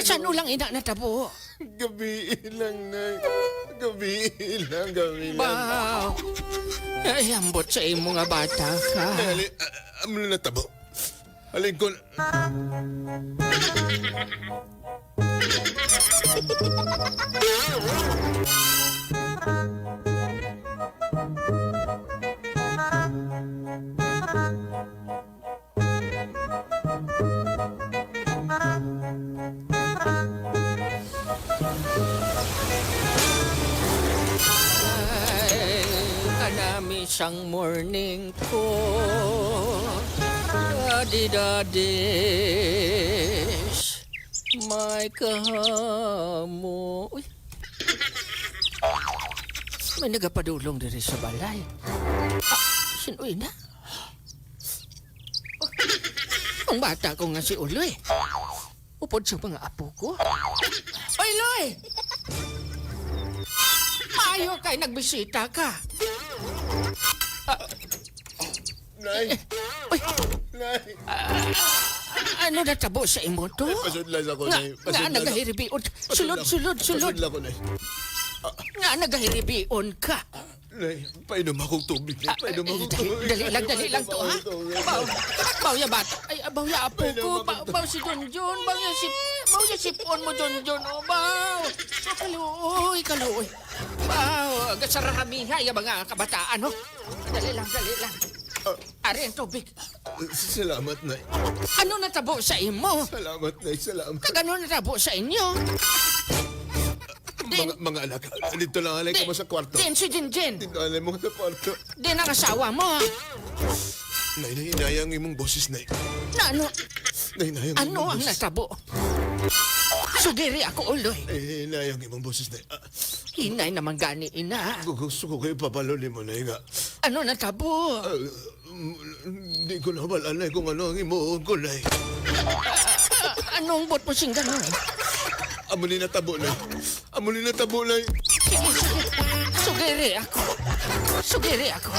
Kasano lang ina natabo? Gabi lang, Nay. Gabi lang. Ba, ay ambot sa imo nga bata ka. Hali, amo na natabo. Halin ko... Ay, kanami sang morning ko. Daddy-daddies, may kahamo. Uy. May nagapadulong diri sa balay. Sinoy na? Ang bata ko nga si Uloy. Upod sa mga apo ko. Oy, Loy! Maayo kay nagbisita ka. Nay! Uy, Nay! ano natabo sa imo to? Pasudlas ako, Nga, Nay. nga nagahiribion. Sulod. Pasudlas ako, Nay. Nga nagahiribion ka. Nay, painom akong tubig, Nay. Painom akong tubig. Dali lang to, ha? Baw ya bata. Ay, baw ya apo ko. Baw si Junjun. Baw ya sipon mo, Junjun. O, baw. Kaluoy. Baw, gasarahamiha yung mga kabataan, ho? Dali lang. Ari ang tubig. Salamat, Nay. Ano natabo sa imo? Salamat, Nay. Salamat. Kagano natabo sa inyo? Mga anak, dito lang alay ko mo sa kwarto. Din si Jinjin. Dito alay mo sa kwarto. Din ang asawa mo. Nay, inayang imong boses, Nay. Na ano? Nay, inayang Ano imong ang boses. natabo? Sugiri ako, Uloy. Nay, inayang imong boses, Nay. Hinay naman gani, ina. Gusto ko kayo papaloli mo, Nay, nga. Ano natabo? Di ko na malanay kung ano ang imuon ko, Nay. Anong bot mo sing ganon? Amo ni natabo, Nay. Amo ni natabo, Nay. Sige. Sugiri ako.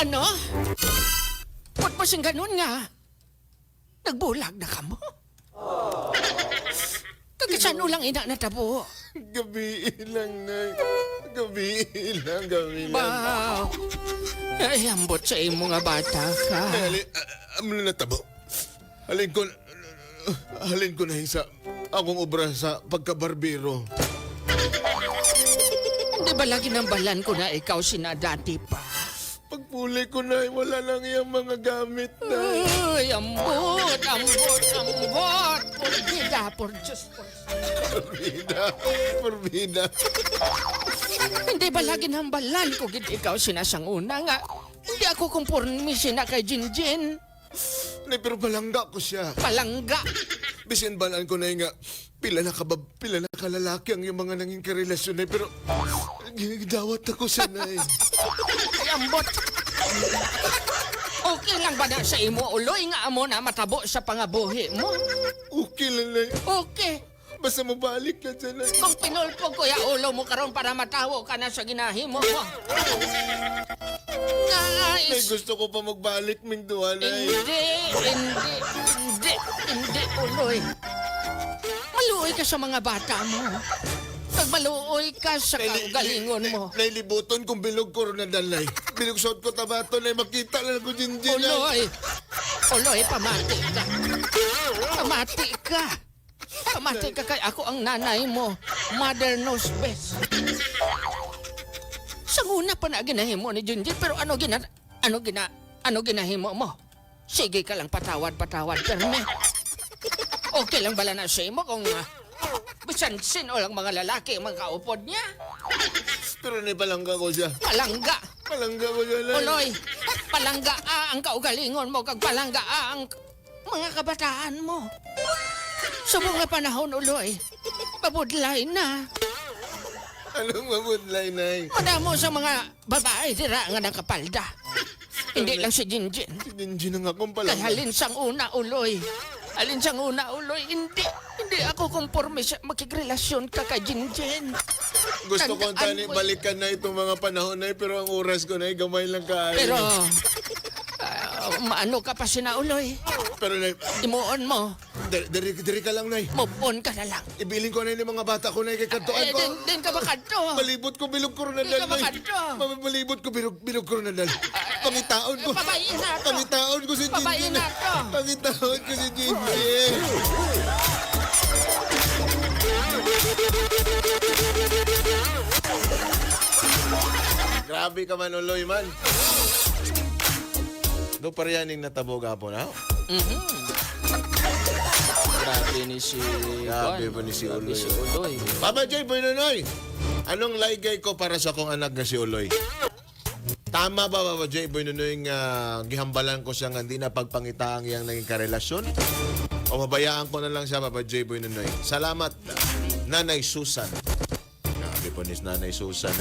Ano? Ba't mo siyang ganun nga? Nagbulag na ka mo? Kagasano lang ina natabo? Gabi lang, Nay. Gabi lang. Ba, ay ambot sa imo nga bata ka. Hali, amo na natabo. Halin ko na sa akong obra sa pagkabarbero. Hindi ba lagi nang balan ko na ikaw sinadati pa? Pagpuli ko na, wala lang yung mga gamit, Nay. Ay, ambot. Por Diyos. Porbida. Hindi ba lagi nang balan ko gid ikaw sinasanguna nga? Hindi ako kumpormi sina kay Jinjin. Nay, pero palangga ko siya. Palangga. Bisin balaan ko na nga, pila na kalalaki ang yung mga nanging karelasyon, Nay. Pero, ginigdawat ako siya, Nay. Ay, ambot. Okay lang ba na sa imo, Uloy, nga amo na matabo sa pangabuhi mo? Okay lang, Nay. Okay. Basta mabalik na dyan, Nay. Kung pinulpog ko ya ulo mo karon para matawo ka na sa ginahimo mo. Nay, Guys, gusto ko pa magbalik, Ming Duwa, Nay. Hindi, Uloy. Maluoy ka sa mga bata mo. Pag maluoy ka sa kaugalingon mo. Nailibuton kung bilog ko rin na dalay. Bilog suot ko tabato, Nay. Makita lang ko din, Nay. Uloy, pamati ka. Pamati ka kay ako ang nanay mo. Mother knows best. Sa una pa na ginahimo ni Junjin, pero ano ginahimo mo? Sige ka lang patawad, perme. Okay lang bala na siya mo kung bisan sino lang mga lalaki ang mga kaupod niya? Pero Nay, palangga ko siya. Palangga. Palangga ko siya, Nay. Uloy, palangga ang kaugalingon mo, kag palangga ang mga kabataan mo. Sa mga panahon, Uloy, pabudlay na. Anong mabudlay, Nay? Madamo sa mga babae dira nga nakapalda. Hindi lang si Jinjin. Si Jinjin ang akong pala. Kay halin sang una, uloy. Halin sang una, uloy. Hindi ako konforme sa makikrelasyon ka kay Jinjin. Gusto ko Tandaan tani mo- balikan na itong mga panahon na pero ang oras ko na gamay lang kayo. Pero, maano ka pa sinauloy? Pero nay, Imuon mo. diri ka lang nay. Move on ka na lang. Ibilin ko na yung mga bata ko na kay kantuan ko. Din ka ba kanto? Malibot ko bilog ko na Di ka dal nay. makadto. Malibot ko bilog ko na dal. Pangitaon ko. Babae na to. Pangitaon ko si Babae Jinjin. na to. Pangitaon ko si Jinjin. Grabe ka man, uloy man. Do pariyaning nataboga po na. Grabe ni si... Grabe ba ni si Uloy? Si Uloy. Papa J. Boy Nonoy, anong laygay ko para sa kong anak na si Uloy? Tama ba, Papa J. Boy Nonoy, nga gihambalan ko siya nga hindi na pagpangita ang iyang naging karelasyon? O mabayaan ko na lang siya, Papa J. Boy Nonoy? Salamat, Nanay Susan. Grabe po ni Nanay Susan.